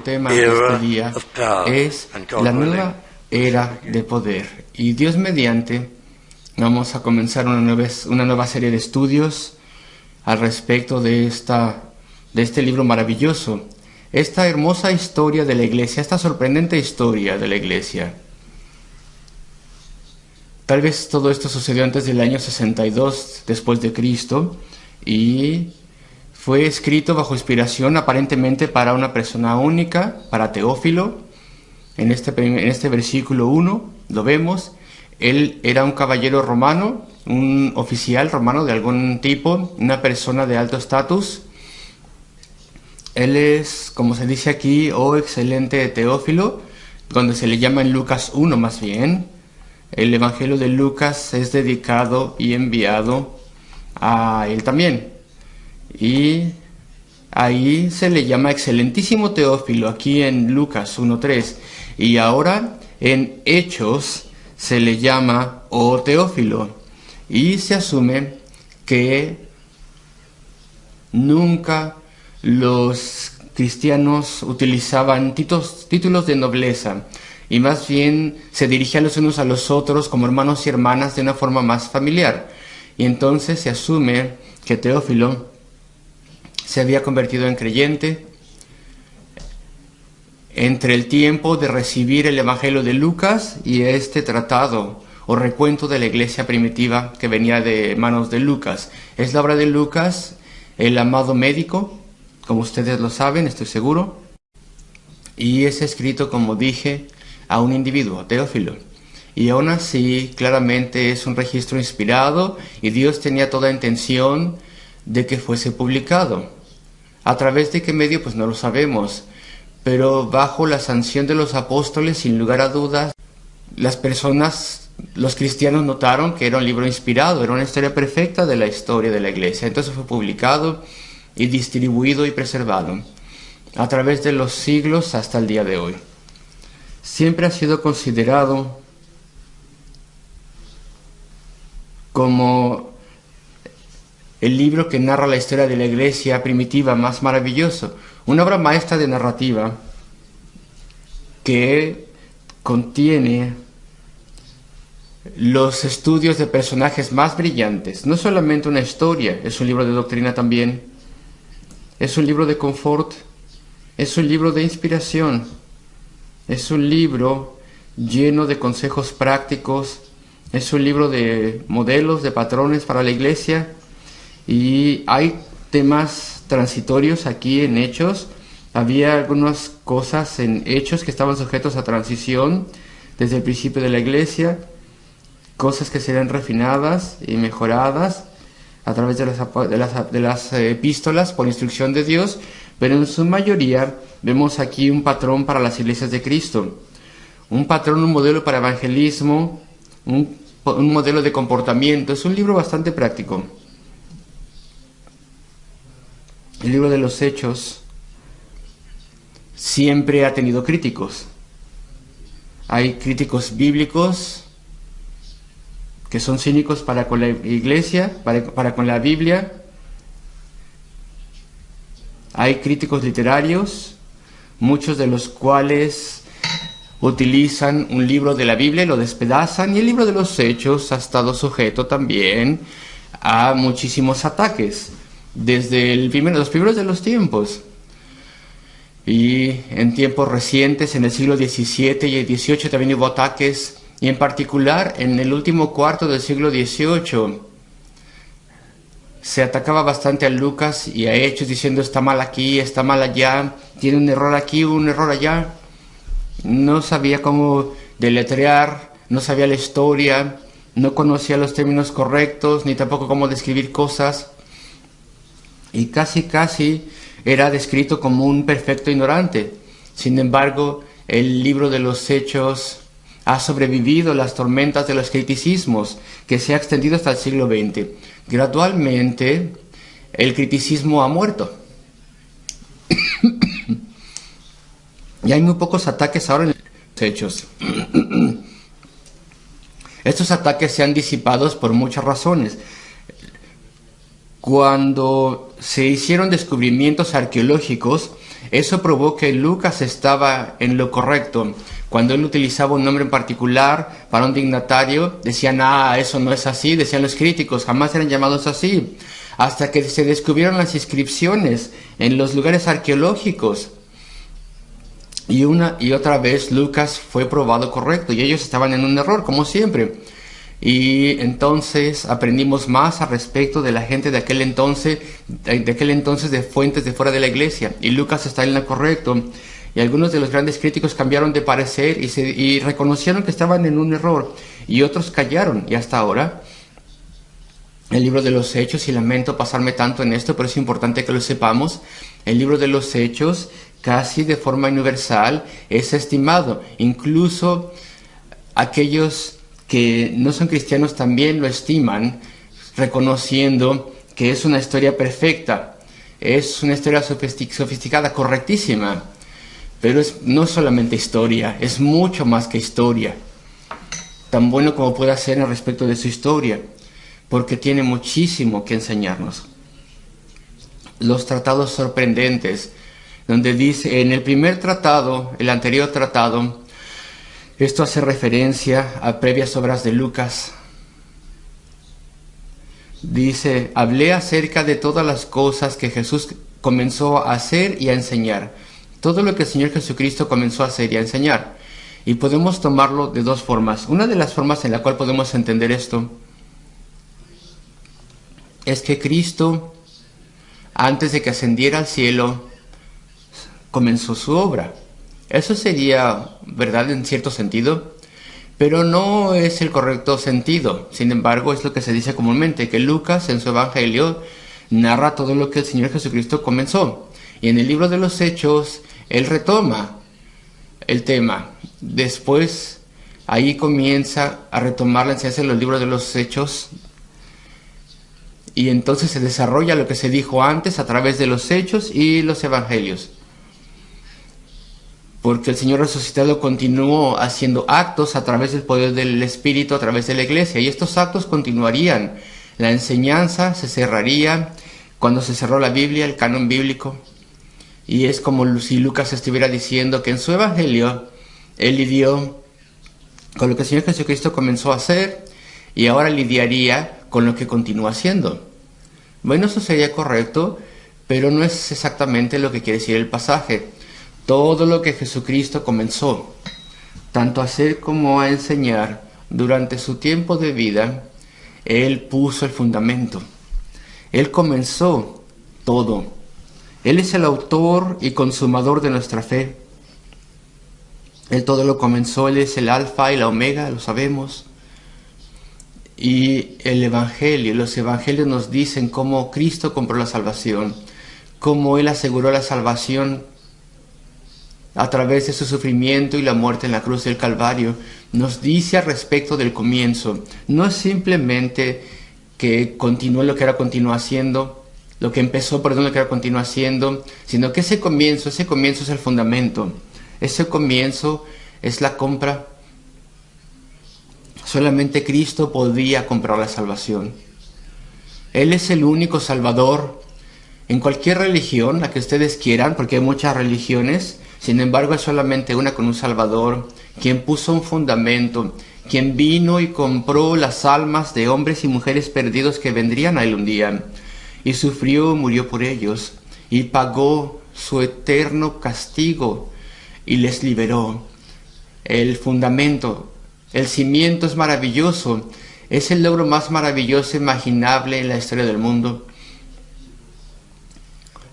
tema de este día es la nueva era de poder. Y Dios mediante, vamos a comenzar una nueva serie de estudios al respecto de este libro maravilloso, esta hermosa historia de la Iglesia, esta sorprendente historia de la Iglesia. Tal vez todo esto sucedió antes del año 62 después de Cristo y fue escrito bajo inspiración aparentemente para una persona única, para Teófilo. En este versículo 1 lo vemos. Él era un caballero romano, un oficial romano de algún tipo, una persona de alto estatus. Él es, como se dice aquí, excelente Teófilo, donde se le llama en Lucas 1 más bien. El Evangelio de Lucas es dedicado y enviado a él también. Y ahí se le llama excelentísimo Teófilo, aquí en Lucas 1:3. Y ahora en Hechos se le llama Teófilo. Y se asume que nunca los cristianos utilizaban títulos de nobleza, y más bien se dirigían los unos a los otros como hermanos y hermanas de una forma más familiar. Y entonces se asume que Teófilo se había convertido en creyente entre el tiempo de recibir el Evangelio de Lucas y este tratado o recuento de la iglesia primitiva que venía de manos de Lucas. Es la obra de Lucas, el amado médico, como ustedes lo saben, estoy seguro, y es escrito, como dije, a un individuo, Teófilo. Y aún así, claramente es un registro inspirado y Dios tenía toda intención de que fuese publicado. ¿A través de qué medio? Pues no lo sabemos, pero bajo la sanción de los apóstoles, sin lugar a dudas, los cristianos notaron que era un libro inspirado, era una historia perfecta de la historia de la iglesia. Entonces fue publicado y distribuido y preservado a través de los siglos hasta el día de hoy. Siempre ha sido considerado como el libro que narra la historia de la iglesia primitiva más maravilloso, una obra maestra de narrativa que contiene los estudios de personajes más brillantes. No solamente una historia, es un libro de doctrina también, es un libro de confort, es un libro de inspiración, es un libro lleno de consejos prácticos, es un libro de modelos, de patrones para la iglesia. Y hay temas transitorios aquí en Hechos. Había algunas cosas en Hechos que estaban sujetos a transición desde el principio de la iglesia, cosas que serían refinadas y mejoradas a través de las epístolas por instrucción de Dios, pero en su mayoría vemos aquí un patrón para las iglesias de Cristo, un patrón, un modelo para evangelismo, un modelo de comportamiento. Es un libro bastante práctico. El libro de los Hechos siempre ha tenido críticos. Hay críticos bíblicos que son cínicos para con la iglesia, para con la Biblia. Hay críticos literarios, muchos de los cuales utilizan un libro de la Biblia y lo despedazan, y el libro de los Hechos ha estado sujeto también a muchísimos ataques desde los primeros de los tiempos. Y en tiempos recientes, en el siglo XVII y el XVIII, también hubo ataques, y en particular en el último cuarto del siglo XVIII se atacaba bastante a Lucas y a Hechos, diciendo está mal aquí, está mal allá, tiene un error aquí, un error allá. No sabía cómo deletrear, no sabía la historia, no conocía los términos correctos, ni tampoco cómo describir cosas. Y casi era descrito como un perfecto ignorante. Sin embargo, el libro de los Hechos ha sobrevivido las tormentas de los criticismos que se ha extendido hasta el siglo XX. Gradualmente, el criticismo ha muerto. Y hay muy pocos ataques ahora en los Hechos. Estos ataques se han disipado por muchas razones. Cuando se hicieron descubrimientos arqueológicos, Eso probó que Lucas estaba en lo correcto. Cuando él utilizaba un nombre en particular para un dignatario, decían, eso no es así, decían los críticos, jamás eran llamados así. Hasta que se descubrieron las inscripciones en los lugares arqueológicos. Y una y otra vez Lucas fue probado correcto y ellos estaban en un error, como siempre. Y entonces aprendimos más al respecto de la gente de aquel entonces de fuentes de fuera de la iglesia. Y Lucas está en lo correcto. Y algunos de los grandes críticos cambiaron de parecer y reconocieron que estaban en un error. Y otros callaron. Y hasta ahora, el libro de los Hechos, y lamento pasarme tanto en esto, pero es importante que lo sepamos, el libro de los Hechos, casi de forma universal, es estimado. Incluso aquellos que no son cristianos también lo estiman, reconociendo que es una historia perfecta, es una historia sofisticada, correctísima, pero no solamente historia, es mucho más que historia, tan bueno como pueda ser en respecto de su historia, porque tiene muchísimo que enseñarnos. Los tratados sorprendentes, donde dice, en el primer tratado, el anterior tratado, esto hace referencia a previas obras de Lucas. Dice, hablé acerca de todas las cosas que Jesús comenzó a hacer y a enseñar. Todo lo que el Señor Jesucristo comenzó a hacer y a enseñar. Y podemos tomarlo de dos formas. Una de las formas en la cual podemos entender esto es que Cristo, antes de que ascendiera al cielo, comenzó su obra. Eso sería verdad en cierto sentido, pero no es el correcto sentido. Sin embargo, es lo que se dice comúnmente, que Lucas en su Evangelio narra todo lo que el Señor Jesucristo comenzó. Y en el libro de los Hechos, él retoma el tema. Después, ahí comienza a retomar la enseñanza de los libros de los Hechos. Y entonces se desarrolla lo que se dijo antes a través de los Hechos y los Evangelios. Porque el Señor resucitado continuó haciendo actos a través del poder del Espíritu, a través de la iglesia, y estos actos continuarían. La enseñanza se cerraría cuando se cerró la Biblia, el canon bíblico, y es como si Lucas estuviera diciendo que en su Evangelio él lidió con lo que el Señor Jesucristo comenzó a hacer, y ahora lidiaría con lo que continúa haciendo. Bueno, eso sería correcto, pero no es exactamente lo que quiere decir el pasaje. Todo lo que Jesucristo comenzó, tanto a hacer como a enseñar, durante su tiempo de vida, Él puso el fundamento. Él comenzó todo. Él es el autor y consumador de nuestra fe. Él todo lo comenzó, Él es el alfa y la omega, lo sabemos. Y el Evangelio, los Evangelios nos dicen cómo Cristo compró la salvación, cómo Él aseguró la salvación a través de su sufrimiento y la muerte en la cruz del Calvario. Nos dice al respecto del comienzo. No es simplemente que continúe lo que ahora continúa haciendo, lo que ahora continúa haciendo, sino que ese comienzo es el fundamento. Ese comienzo es la compra. Solamente Cristo podía comprar la salvación. Él es el único Salvador. En cualquier religión, la que ustedes quieran, porque hay muchas religiones, sin embargo es solamente una con un Salvador, quien puso un fundamento, quien vino y compró las almas de hombres y mujeres perdidos que vendrían a Él un día, y sufrió, murió por ellos, y pagó su eterno castigo, y les liberó. El fundamento, el cimiento es maravilloso, es el logro más maravilloso imaginable en la historia del mundo.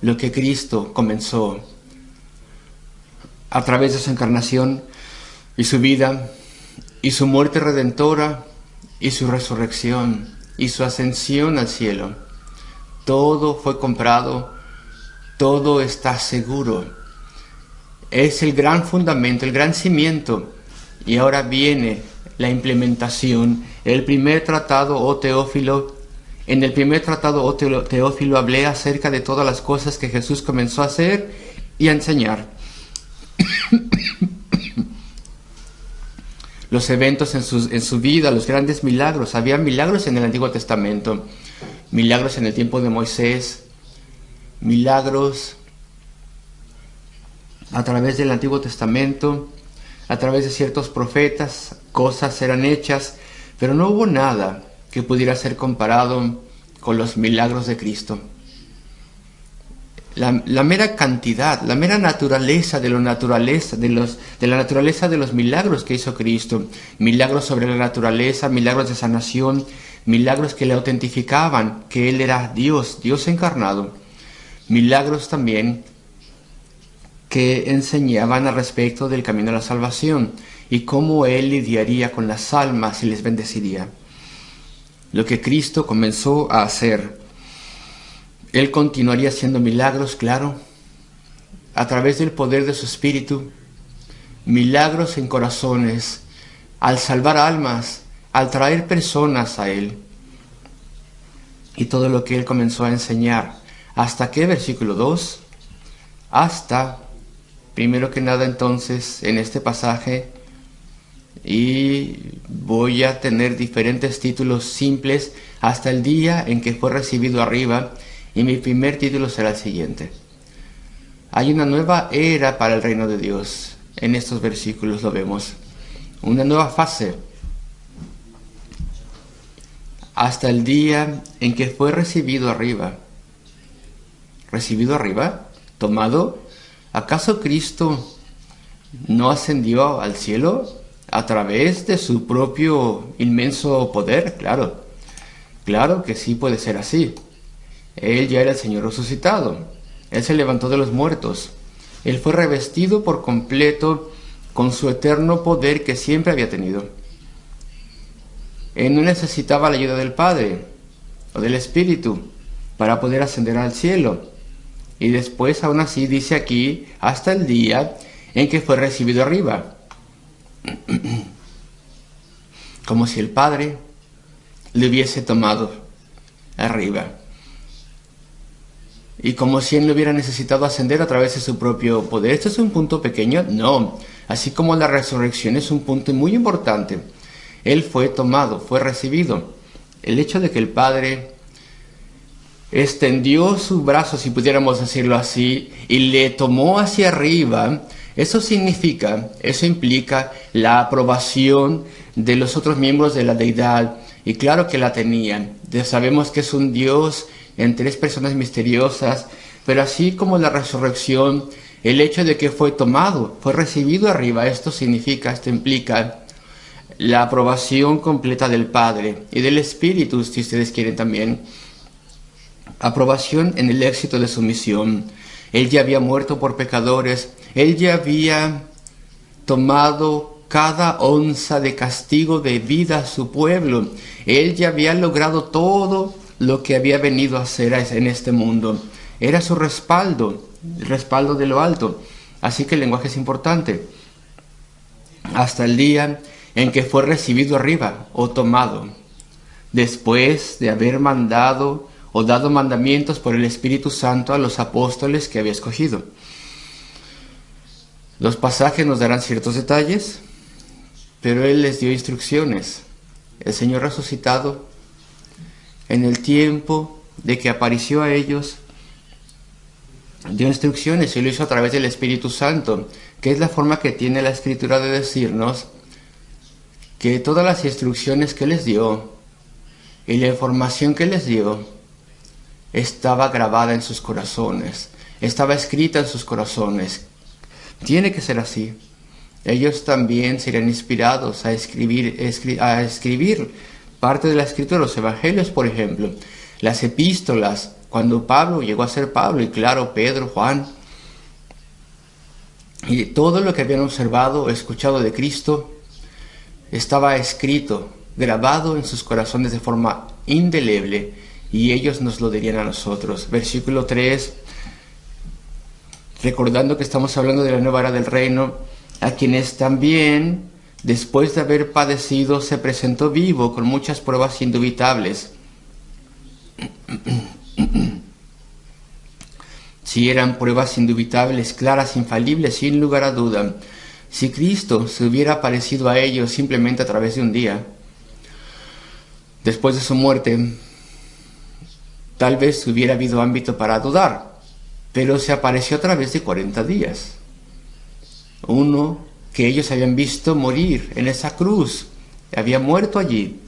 Lo que Cristo comenzó a través de su encarnación y su vida y su muerte redentora y su resurrección y su ascensión al cielo. Todo fue comprado, todo está seguro. Es el gran fundamento, el gran cimiento. Y ahora viene la implementación. El primer tratado, oh Teófilo, en el primer tratado, oh Teófilo, hablé acerca de todas las cosas que Jesús comenzó a hacer y a enseñar. Los eventos en su vida, los grandes milagros. Había milagros en el Antiguo Testamento, milagros en el tiempo de Moisés, milagros A través del Antiguo Testamento, a través de ciertos profetas, cosas eran hechas, pero no hubo nada que pudiera ser comparado con los milagros de Cristo. La mera cantidad, la mera naturaleza de la naturaleza de los milagros que hizo Cristo, milagros sobre la naturaleza, milagros de sanación, milagros que le autentificaban que Él era Dios, Dios encarnado, milagros también que enseñaban al respecto del camino a la salvación y cómo Él lidiaría con las almas y les bendeciría. Lo que Cristo comenzó a hacer, Él continuaría haciendo milagros, claro, a través del poder de su Espíritu, milagros en corazones, al salvar almas, al traer personas a Él. Y todo lo que Él comenzó a enseñar. ¿Hasta qué? Versículo 2. Hasta, primero que nada entonces, en este pasaje, y voy a tener diferentes títulos simples, hasta el día en que fue recibido arriba, y mi primer título será el siguiente. Hay una nueva era para el reino de Dios. En estos versículos lo vemos. Una nueva fase. Hasta el día en que fue recibido arriba. ¿Recibido arriba? ¿Tomado? ¿Acaso Cristo no ascendió al cielo a través de su propio inmenso poder? Claro. Claro que sí puede ser así. Él ya era el Señor resucitado. Él se levantó de los muertos. Él fue revestido por completo con su eterno poder que siempre había tenido. Él no necesitaba la ayuda del Padre o del Espíritu para poder ascender al cielo. Y después, aún así, dice aquí, hasta el día en que fue recibido arriba. Como si el Padre le hubiese tomado arriba. Y como si Él no hubiera necesitado ascender a través de su propio poder. ¿Esto es un punto pequeño? No. Así como la resurrección es un punto muy importante. Él fue tomado, fue recibido. El hecho de que el Padre extendió su brazo, si pudiéramos decirlo así, y le tomó hacia arriba, eso implica la aprobación de los otros miembros de la deidad. Y claro que la tenían. Sabemos que es un Dios en tres personas misteriosas, pero así como la resurrección, el hecho de que fue tomado, fue recibido arriba, esto implica la aprobación completa del Padre y del Espíritu, si ustedes quieren también, aprobación en el éxito de su misión. Él ya había muerto por pecadores, Él ya había tomado cada onza de castigo de vida a su pueblo, Él ya había logrado todo lo que había venido a hacer en este mundo. Era su respaldo, el respaldo de lo alto. Así que el lenguaje es importante. Hasta el día en que fue recibido arriba o tomado, después de haber mandado o dado mandamientos por el Espíritu Santo a los apóstoles que había escogido. Los pasajes nos darán ciertos detalles, pero Él les dio instrucciones. El Señor resucitado, en el tiempo de que apareció a ellos, dio instrucciones y lo hizo a través del Espíritu Santo, que es la forma que tiene la Escritura de decirnos que todas las instrucciones que les dio y la información que les dio estaba grabada en sus corazones, estaba escrita en sus corazones. Tiene que ser así. Ellos también serían inspirados a escribir parte de la Escritura, los Evangelios, por ejemplo, las epístolas, cuando Pablo llegó a ser Pablo, y claro, Pedro, Juan, y todo lo que habían observado o escuchado de Cristo estaba escrito, grabado en sus corazones de forma indeleble, y ellos nos lo dirían a nosotros. Versículo 3, recordando que estamos hablando de la nueva era del reino, a quienes también, después de haber padecido, se presentó vivo con muchas pruebas indubitables. Si eran pruebas indubitables, claras, infalibles, sin lugar a duda, si Cristo se hubiera aparecido a ellos simplemente a través de un día, después de su muerte, tal vez hubiera habido ámbito para dudar, pero se apareció a través de 40 días. uno que ellos habían visto morir en esa cruz, había muerto allí.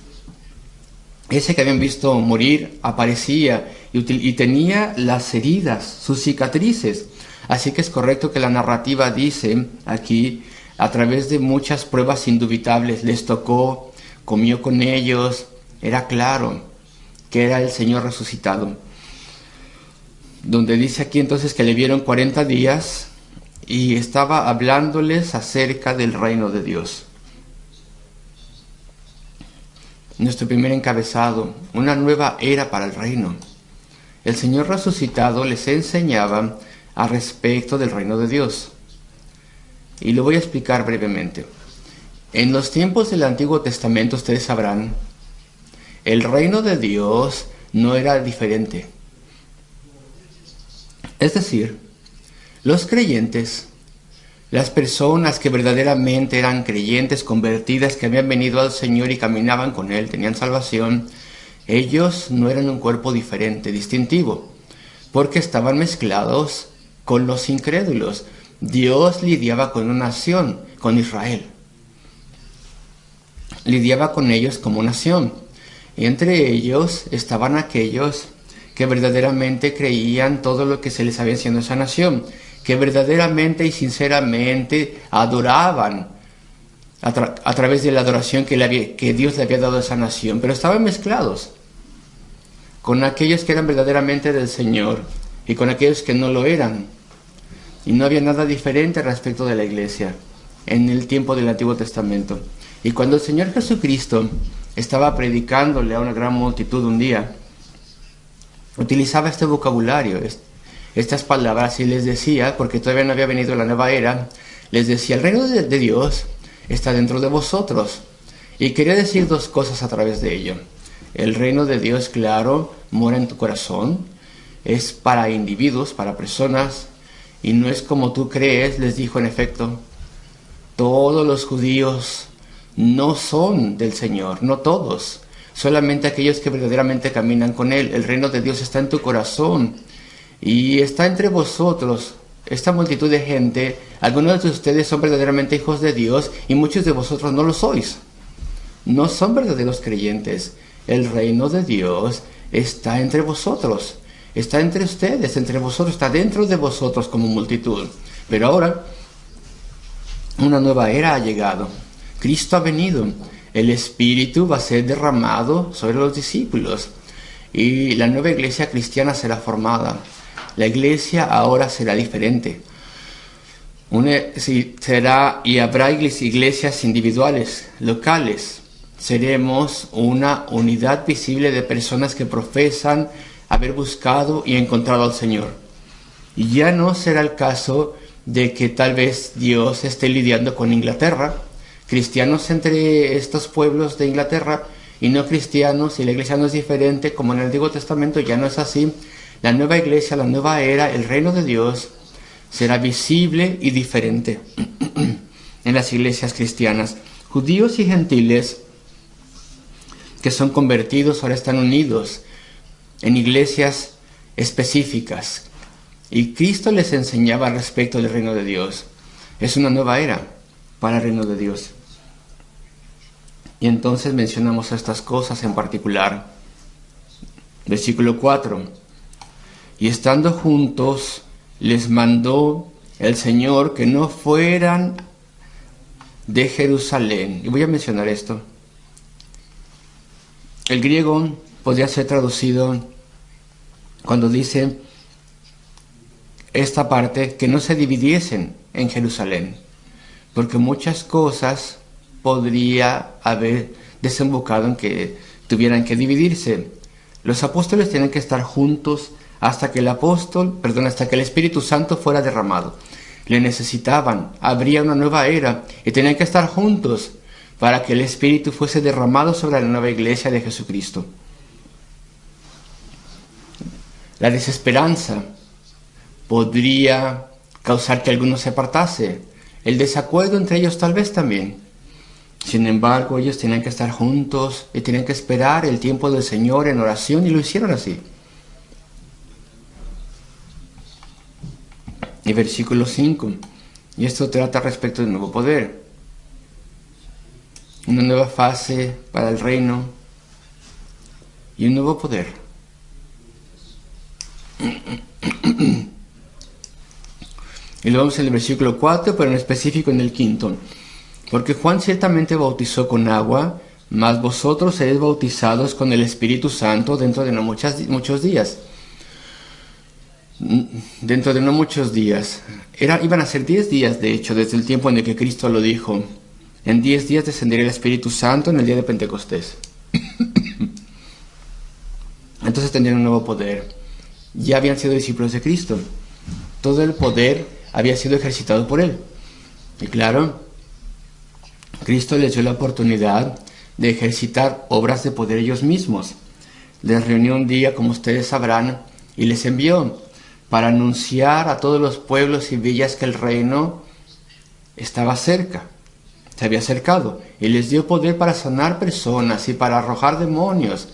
Ese que habían visto morir aparecía y tenía las heridas, sus cicatrices. Así que es correcto que la narrativa dice aquí, a través de muchas pruebas indubitables, les tocó, comió con ellos, era claro que era el Señor resucitado. Donde dice aquí entonces que le vieron 40 días y estaba hablándoles acerca del reino de Dios. Nuestro primer encabezado, una nueva era para el reino. El Señor resucitado les enseñaba al respecto del reino de Dios. Y lo voy a explicar brevemente. En los tiempos del Antiguo Testamento, ustedes sabrán, el reino de Dios no era diferente. Es decir, los creyentes, las personas que verdaderamente eran creyentes, convertidas, que habían venido al Señor y caminaban con Él, tenían salvación, ellos no eran un cuerpo diferente, distintivo, porque estaban mezclados con los incrédulos. Dios lidiaba con una nación, con Israel. Lidiaba con ellos como nación. Y entre ellos estaban aquellos que verdaderamente creían todo lo que se les había enseñado a esa nación, que verdaderamente y sinceramente adoraban a través de la adoración que Dios le había dado a esa nación, pero estaban mezclados con aquellos que eran verdaderamente del Señor y con aquellos que no lo eran. Y no había nada diferente respecto de la iglesia en el tiempo del Antiguo Testamento. Y cuando el Señor Jesucristo estaba predicándole a una gran multitud un día, utilizaba este vocabulario, estas palabras, y les decía, porque todavía no había venido la nueva era, les decía, el reino de Dios está dentro de vosotros. Y quería decir dos cosas a través de ello. El reino de Dios, claro, mora en tu corazón, es para individuos, para personas, y no es como tú crees, les dijo en efecto. Todos los judíos no son del Señor, no todos, solamente aquellos que verdaderamente caminan con Él. El reino de Dios está en tu corazón y está entre vosotros. Esta multitud de gente, algunos de ustedes son verdaderamente hijos de Dios y muchos de vosotros no lo sois. No son verdaderos creyentes. El reino de Dios está entre vosotros, está entre ustedes, entre vosotros, está dentro de vosotros como multitud. Pero ahora una nueva era ha llegado. Cristo ha venido. El Espíritu va a ser derramado sobre los discípulos y la nueva iglesia cristiana será formada. La iglesia ahora será diferente. Y habrá iglesias individuales, locales. Seremos una unidad visible de personas que profesan haber buscado y encontrado al Señor. Y ya no será el caso de que tal vez Dios esté lidiando con Inglaterra, cristianos entre estos pueblos de Inglaterra y no cristianos, y la iglesia no es diferente como en el Antiguo Testamento. Ya no es así. La nueva iglesia, la nueva era, el reino de Dios será visible y diferente en las iglesias cristianas. Judíos y gentiles que son convertidos ahora están unidos en iglesias específicas, y Cristo les enseñaba respecto del reino de Dios. Es una nueva era para el reino de Dios. Y entonces mencionamos estas cosas en particular. Versículo 4. Y estando juntos, les mandó el Señor que no fueran de Jerusalén. Y voy a mencionar esto. El griego podría ser traducido cuando dice esta parte, que no se dividiesen en Jerusalén, porque muchas cosas podría haber desembocado en que tuvieran que dividirse. Los apóstoles tienen que estar juntos hasta que el Espíritu Santo fuera derramado. Le necesitaban, habría una nueva era y tenían que estar juntos para que el Espíritu fuese derramado sobre la nueva iglesia de Jesucristo. La desesperanza podría causar que alguno se apartase. El desacuerdo entre ellos tal vez también. Sin embargo, ellos tenían que estar juntos y tenían que esperar el tiempo del Señor en oración, y lo hicieron así. Y versículo 5. Y esto trata respecto del nuevo poder, una nueva fase para el reino y un nuevo poder. Y lo vemos en el versículo 4, pero en específico en el 5. Porque Juan ciertamente bautizó con agua, mas vosotros seréis bautizados con el Espíritu Santo dentro de no muchos días. Dentro de no muchos días. Iban a ser 10 días, de hecho, desde el tiempo en el que Cristo lo dijo. En 10 días descendería el Espíritu Santo en el día de Pentecostés. Entonces tendrían un nuevo poder. Ya habían sido discípulos de Cristo. Todo el poder había sido ejercitado por Él. Y claro, Cristo les dio la oportunidad de ejercitar obras de poder ellos mismos. Les reunió un día, como ustedes sabrán, y les envió para anunciar a todos los pueblos y villas que el reino estaba cerca, se había acercado, y les dio poder para sanar personas y para arrojar demonios.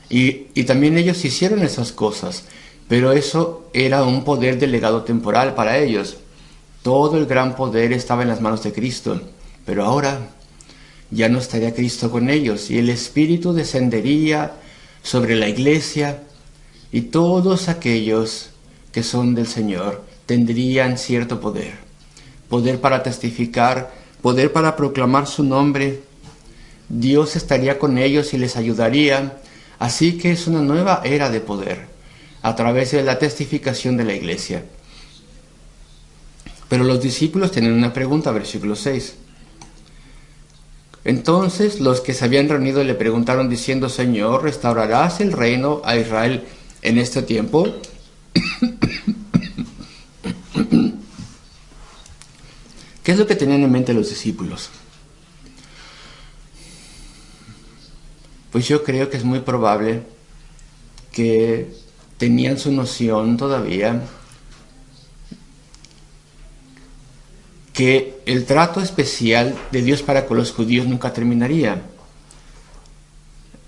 Y también ellos hicieron esas cosas, pero eso era un poder delegado temporal para ellos. Todo el gran poder estaba en las manos de Cristo, pero ahora ya no estaría Cristo con ellos, y el Espíritu descendería sobre la iglesia, y todos aquellos que son del Señor tendrían cierto poder. Poder para testificar, poder para proclamar su nombre. Dios estaría con ellos y les ayudaría. Así que es una nueva era de poder, a través de la testificación de la iglesia. Pero los discípulos tienen una pregunta, versículo 6. Entonces los que se habían reunido le preguntaron diciendo: Señor, ¿restaurarás el reino a Israel en este tiempo? ¿Qué es lo que tenían en mente los discípulos? Pues yo creo que es muy probable que tenían su noción todavía que el trato especial de Dios para con los judíos nunca terminaría.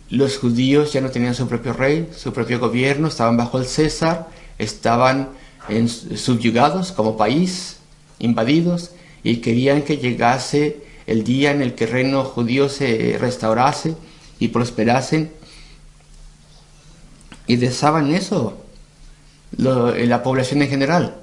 Los judíos ya no tenían su propio rey, su propio gobierno, estaban bajo el César, estaban subyugados como país, invadidos, y querían que llegase el día en el que el reino judío se restaurase y prosperase, y deseaban eso la población en general.